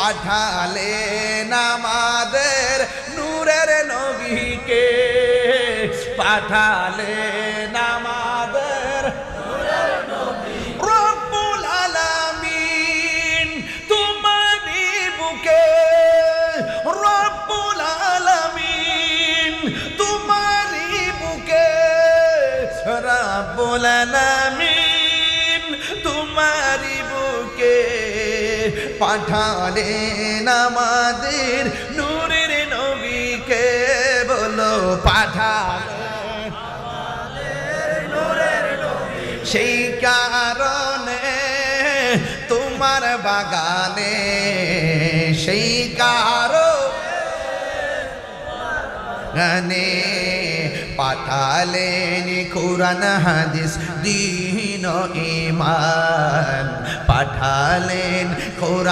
পাঠালেন আমাদের নূরের নবীকে, পাঠালেন আমাদের রব্বুল আলামিন তোমারই বুকে, রব্বুল আলামিন তোমারই বুকে, রব্বুল আলামিন তোমারই বুকে পাঠালেন আমাদের নূরের নবীকে। বলো পাঠালেন নূরের নবী, সেই কারণে তোমার বাগানে, সেই কারণে পাঠালেন কুরআন হাদিস দ্বীন ও ঈমান, পাঠালেন কুরআন